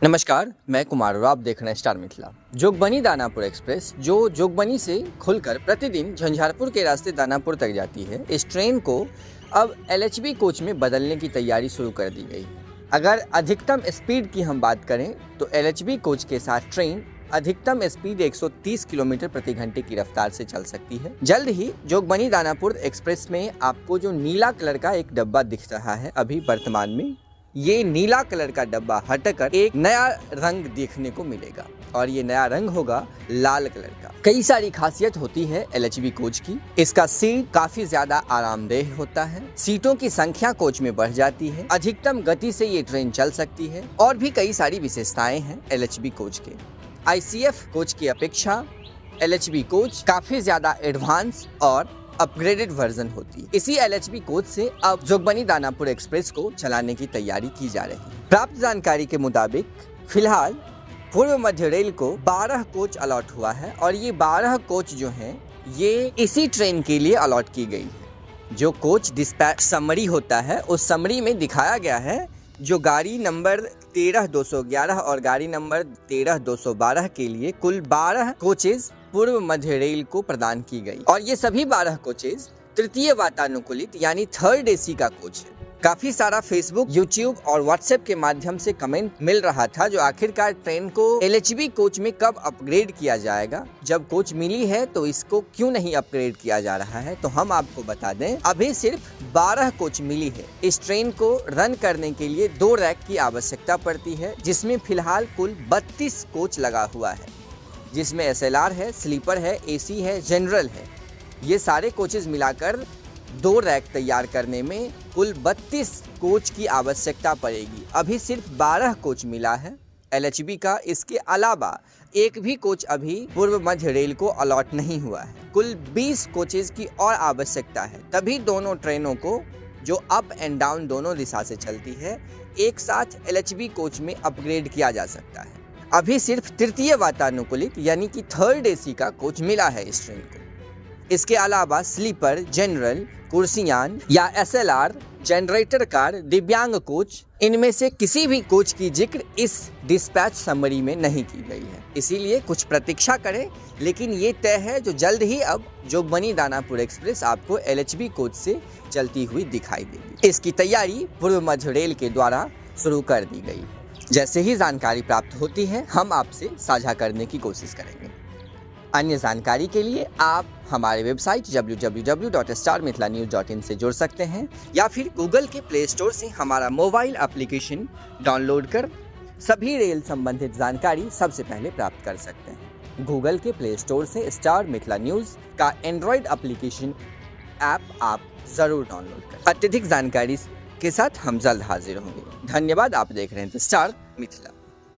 नमस्कार, मैं कुमार और आप देख रहे हैं स्टार मिथिला। जोगबनी दानापुर एक्सप्रेस जो जोगबनी से खुलकर प्रतिदिन झंझारपुर के रास्ते दानापुर तक जाती है, इस ट्रेन को अब एलएचबी कोच में बदलने की तैयारी शुरू कर दी गई है। अगर अधिकतम स्पीड की हम बात करें तो एलएचबी कोच के साथ ट्रेन अधिकतम स्पीड 130 किलोमीटर प्रति घंटे की रफ्तार से चल सकती है। जल्द ही जोगबनी दानापुर एक्सप्रेस में आपको जो नीला कलर का एक डब्बा दिख रहा है, अभी वर्तमान में ये नीला कलर का डब्बा हटकर एक नया रंग देखने को मिलेगा और ये नया रंग होगा लाल कलर का। कई सारी खासियत होती है एलएचबी कोच की। इसका सीट काफी ज्यादा आरामदेह होता है, सीटों की संख्या कोच में बढ़ जाती है, अधिकतम गति से ये ट्रेन चल सकती है और भी कई सारी विशेषताएं हैं एलएचबी कोच के। आईसीएफ कोच की अपेक्षा एलएचबी कोच काफी ज्यादा एडवांस और अपग्रेडेड वर्जन होती है। इसी एलएचबी कोच से अब जोगबनी दानापुर एक्सप्रेस को चलाने की तैयारी की जा रही है। प्राप्त जानकारी के मुताबिक फिलहाल पूर्व मध्य रेल को 12 कोच अलॉट हुआ है और ये 12 कोच जो हैं ये इसी ट्रेन के लिए अलॉट की गई है। जो कोच डिस्पैच समरी होता है, उस समरी में दिखाया गया है जो गाड़ी नंबर 13211 और गाड़ी नंबर 13212 के लिए कुल 12 कोचेज पूर्व मध्य रेल को प्रदान की गई और ये सभी 12 कोचेज तृतीय वातानुकूलित यानी थर्ड एसी का कोच है। काफी सारा फेसबुक, यूट्यूब और व्हाट्सएप के माध्यम से कमेंट मिल रहा था जो आखिरकार ट्रेन को एलएचबी कोच में कब अपग्रेड किया जाएगा। जब कोच मिली है तो इसको क्यों नहीं अपग्रेड किया जा रहा है, तो हम आपको बता दें अभी सिर्फ 12 कोच मिली है। इस ट्रेन को रन करने के लिए 2 रैक की आवश्यकता पड़ती है, जिसमें फिलहाल कुल 32 कोच लगा हुआ है, जिसमें एसएलआर है, स्लीपर है, एसी है, जनरल है। ये सारे कोचेज मिलाकर 2 रैक तैयार करने में कुल 32 कोच की आवश्यकता पड़ेगी। अभी सिर्फ 12 कोच मिला है एलएचबी का। इसके अलावा एक भी कोच अभी पूर्व मध्य रेल को अलॉट नहीं हुआ है। कुल 20 कोचेज की और आवश्यकता है, तभी दोनों ट्रेनों को जो अप एंड डाउन दोनों दिशा से चलती है एक साथ एलएचबी कोच में अपग्रेड किया जा सकता है। अभी सिर्फ तृतीय वातानुकूलित यानी कि थर्ड एसी का कोच मिला है इस ट्रेन को। इसके अलावा स्लीपर, जनरल, कुर्सियान या एसएलआर, जनरेटर कार, दिव्यांग कोच, इनमें से किसी भी कोच की जिक्र इस डिस्पैच समरी में नहीं की गई है। इसीलिए कुछ प्रतीक्षा करें, लेकिन ये तय है जो जल्द ही अब जोगबनी दानापुर एक्सप्रेस आपको एलएचबी कोच से चलती हुई दिखाई देगी। इसकी तैयारी पूर्व मध्य रेल के द्वारा शुरू कर दी गई है। जैसे ही जानकारी प्राप्त होती है हम आपसे साझा करने की कोशिश करेंगे। अन्य जानकारी के लिए आप हमारे वेबसाइट www.starmithlanews.in से जुड़ सकते हैं या फिर गूगल के प्ले स्टोर से हमारा मोबाइल एप्लीकेशन डाउनलोड कर सभी रेल संबंधित जानकारी सबसे पहले प्राप्त कर सकते हैं। गूगल के प्ले स्टोर से स्टार मिथिला न्यूज़ का एंड्रॉयड एप्लीकेशन ऐप आप ज़रूर डाउनलोड करें। अत्यधिक जानकारी के साथ हम जल्द हाजिर होंगे। धन्यवाद। आप देख रहे हैं स्टार मिथिला।